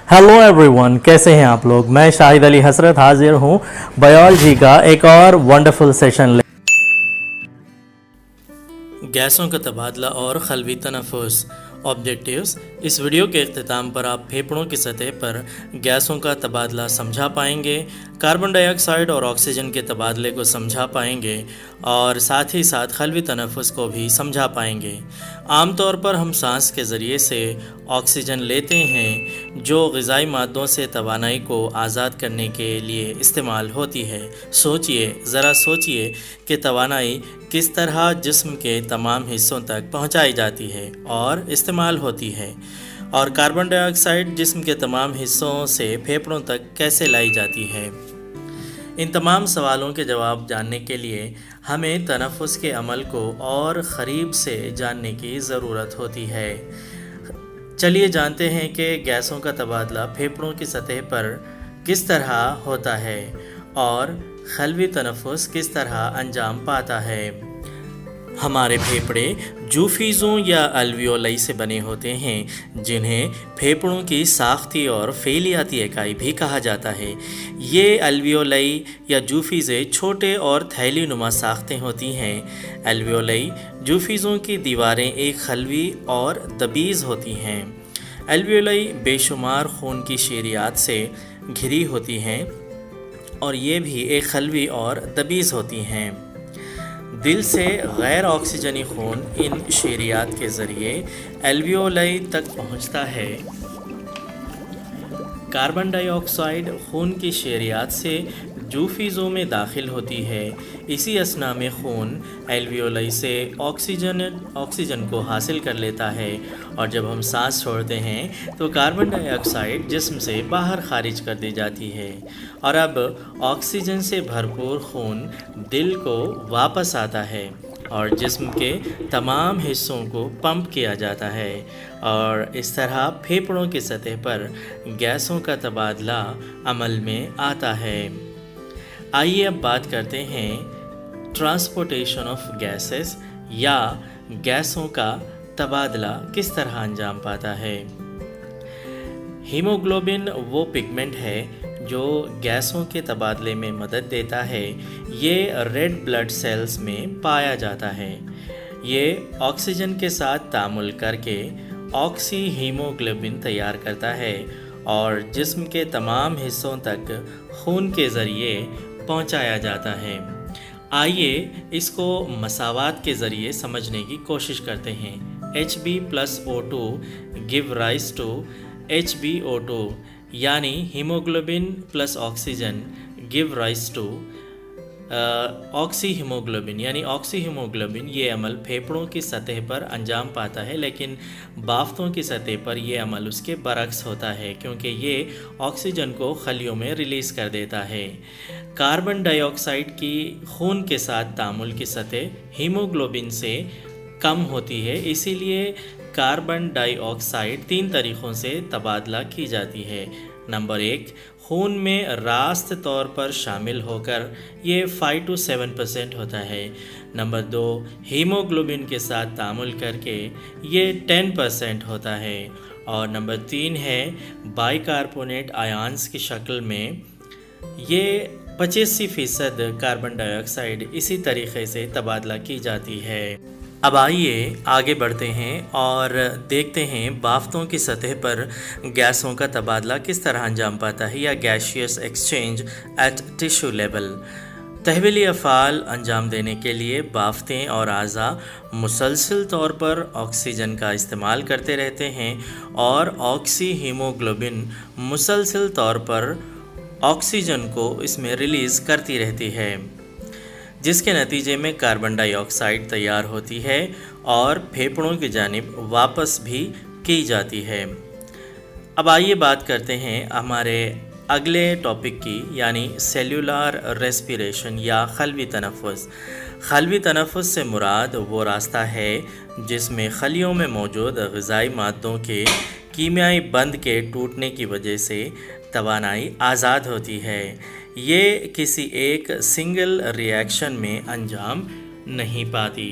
Hello everyone, कैसे हैं आप लोग। मैं शाहिद अली हसरत हाजिर हूं बायोलॉजी का एक और वंडरफुल सेशन। गैसों का तबादला और खलवी तनफ़ुस ऑब्जेक्टिव्स। इस वीडियो के अख्तिताम पर आप फेफड़ों की सतह पर गैसों का तबादला समझा पाएंगे, कार्बन डाइऑक्साइड और ऑक्सीजन के तबादले को समझा पाएंगे और साथ ही साथ खलवी तनफ़ुस को भी समझा पाएंगे। आमतौर पर हम सांस के ज़रिए से ऑक्सीजन लेते हैं जो ग़िज़ाई मादों से तवानाई को आज़ाद करने के लिए इस्तेमाल होती है। ज़रा सोचिए कि तवानाई किस तरह जिस्म के तमाम हिस्सों तक पहुंचाई जाती है और इस्तेमाल होती है, और कार्बन डाइऑक्साइड जिस्म के तमाम हिस्सों से फेफड़ों तक कैसे लाई जाती है। इन तमाम सवालों के जवाब जानने के लिए हमें तनफ़ुस के अमल को और क़रीब से जानने की ज़रूरत होती है। चलिए जानते हैं कि गैसों का तबादला फेफड़ों की सतह पर किस तरह होता है और खलवी तनफ़ुस किस तरह अंजाम पाता है। हमारे फेफड़े जूफीज़ों या अल्वियोलाई से बने होते हैं, जिन्हें फेफड़ों की साख्ती और फेलियाती इकाई भी कहा जाता है। ये अल्वियोलाई या जूफीज़ें छोटे और थैली नुमा साख्तें होती हैं। अल्वियोलाई जूफीज़ों की दीवारें एक खलवी और दबीज़ होती हैं। अल्वियोलाई बेशुमार खून की शेरियात से घिरी होती हैं और ये भी एक खलवी और दबीज़ होती हैं। दिल से गैर ऑक्सीजनी खून इन शेरियात के ज़रिए एल्वियोलाई तक पहुंचता है। कार्बन डाइऑक्साइड खून की शेरियात से जूफीज़ों में दाखिल होती है। इसी असना में खून एल्वियोलाई से ऑक्सीजन को हासिल कर लेता है और जब हम सांस छोड़ते हैं तो कार्बन डाइऑक्साइड जिस्म से बाहर खारिज कर दी जाती है और अब ऑक्सीजन से भरपूर खून दिल को वापस आता है और जिस्म के तमाम हिस्सों को पंप किया जाता है और इस तरह फेफड़ों की सतह पर गैसों का तबादला अमल में आता है। आइए अब बात करते हैं ट्रांसपोर्टेशन ऑफ गैसेस या गैसों का तबादला किस तरह अंजाम पाता है। हीमोग्लोबिन वो पिगमेंट है जो गैसों के तबादले में मदद देता है। ये रेड ब्लड सेल्स में पाया जाता है। ये ऑक्सीजन के साथ तामुल करके ऑक्सी हीमोग्लोबिन तैयार करता है और जिस्म के तमाम हिस्सों तक खून के ज़रिए पहुंचाया जाता है। आइए इसको मसावात के ज़रिए समझने की कोशिश करते हैं। Hb+O2 give rise to HbO2, यानी haemoglobin plus oxygen give rise to oxy haemoglobin, यानी ऑक्सी हीमोग्लोबिन। ये अमल फेफड़ों की सतह पर अंजाम पाता है, लेकिन बाफ्तों की सतह पर यह अमल उसके बरक्स होता है क्योंकि ये ऑक्सीजन को खलियों में रिलीज़ कर देता है। कार्बन डाइऑक्साइड की खून के साथ तामुल की सतह हीमोग्लोबिन से कम होती है, इसीलिए कार्बन डाइऑक्साइड 3 तरीक़ों से तबादला की जाती है। नंबर 1, खून में रास्त तौर पर शामिल होकर ये 5 to 7% होता है। नंबर 2, हीमोग्लोबिन के साथ तामुल करके ये 10% होता है। और नंबर 3 है बाइकार्बोनेट आयन्स की शक्ल में। ये 85% कार्बन डाइऑक्साइड इसी तरीक़े से तबादला की जाती है। अब आइए आगे बढ़ते हैं और देखते हैं बाफ्तों की सतह पर गैसों का तबादला किस तरह अंजाम पाता है या gaseous exchange at tissue level. तहवीली अफ़ाल अंजाम देने के लिए बाफ्तें और आज़ा मुसलसल तौर पर ऑक्सीजन का इस्तेमाल करते रहते हैं और ऑक्सी हीमोग्लोबिन मुसलसल तौर पर ऑक्सीजन को इसमें रिलीज़ करती रहती है, जिसके नतीजे में कार्बन डाइऑक्साइड तैयार होती है और फेफड़ों की जानिब वापस भी की जाती है। अब आइए बात करते हैं हमारे अगले टॉपिक की, यानी सेल्यूलर रेस्पिरेशन या खलवी तनफ़ुस। खलवी तनफ़ुस से मुराद वो रास्ता है जिसमें खलियों में मौजूद ग़िज़ाई मादों के कीमियाई बंध के टूटने की वजह से तवानाई आज़ाद होती है। ये किसी एक सिंगल रिएक्शन में अंजाम नहीं पाती।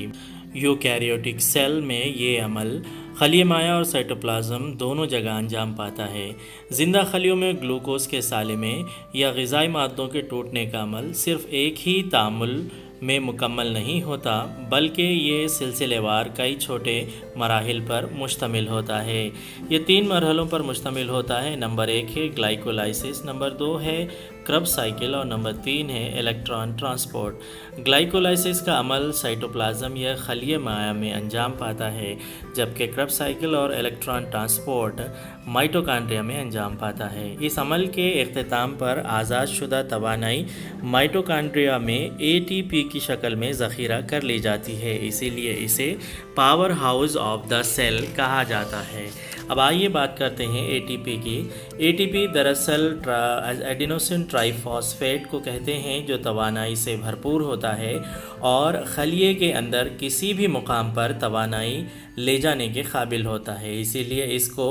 यूकैरियोटिक सेल में ये अमल خلیہ مائع اور سائٹوپلازم دونوں جگہ انجام پاتا ہے۔ زندہ خلیوں میں گلوکوز کے سالے میں یا غذائی مادوں کے ٹوٹنے کا عمل صرف ایک ہی تعامل میں مکمل نہیں ہوتا، بلکہ یہ سلسلے وار کئی چھوٹے مراحل پر مشتمل ہوتا ہے۔ یہ 3 مرحلوں پر مشتمل ہوتا ہے۔ نمبر 1 ہے گلائکولائسس، نمبر 2 ہے کرب سائیکل اور نمبر 3 ہے الیکٹران ٹرانسپورٹ۔ گلائکولائسس کا عمل سائٹوپلازم یا خلیہ مائع میں انجام پاتا ہے، جبکہ کرب سائیکل اور الیکٹران ٹرانسپورٹ مائٹوکانڈریا میں انجام پاتا ہے۔ اس عمل کے اختتام پر آزاد شدہ توانائی مائٹوکانڈریا میں اے ٹی پی کی شکل میں ذخیرہ کر لی جاتی ہے، اسی لیے اسے power house of the cell کہا جاتا ہے۔ اب آئیے بات کرتے ہیں اے ٹی پی کی۔ اے ٹی پی دراصل ایڈینوسن ٹرائی فاسفیٹ کو کہتے ہیں، جو توانائی سے بھرپور ہوتا ہے اور خلیے کے اندر کسی بھی مقام پر توانائی لے جانے کے قابل ہوتا ہے، اسی لیے اس کو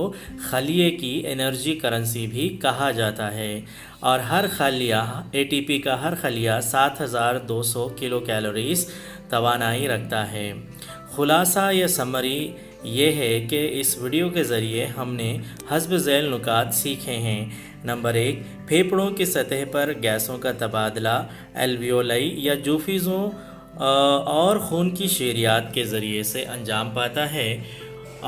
خلیے کی انرجی کرنسی بھی کہا جاتا ہے۔ اور ہر خلیہ اے ٹی پی کا ہر خلیہ 7200 کلو کیلوریز توانائی رکھتا ہے۔ خلاصہ یا سمری یہ ہے کہ اس ویڈیو کے ذریعے ہم نے حسب ذیل نکات سیکھے ہیں۔ نمبر 1، پھیپھڑوں کی سطح پر گیسوں کا تبادلہ الویولائی یا جوفیزوں اور خون کی شیریات کے ذریعے سے انجام پاتا ہے۔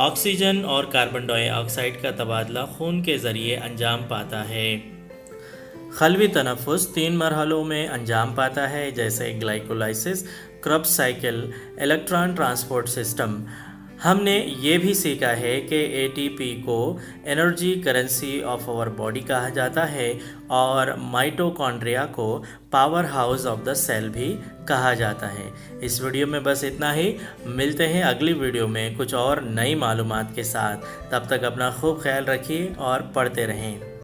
آکسیجن اور کاربن ڈائی آکسائیڈ کا تبادلہ خون کے ذریعے انجام پاتا ہے۔ خلوی تنفس 3 مرحلوں میں انجام پاتا ہے، جیسے گلائکولائسس، کرب سائیکل، الیکٹران ٹرانسپورٹ سسٹم۔ ہم نے یہ بھی سیکھا ہے کہ اے ٹی پی کو energy currency of our body کہا جاتا ہے اور مائٹوکانڈریا کو power house of the cell بھی کہا جاتا ہے۔ اس ویڈیو میں بس اتنا ہی، ملتے ہیں اگلی ویڈیو میں کچھ اور نئی معلومات کے ساتھ۔ تب تک اپنا خوب خیال رکھیے اور پڑھتے رہیں۔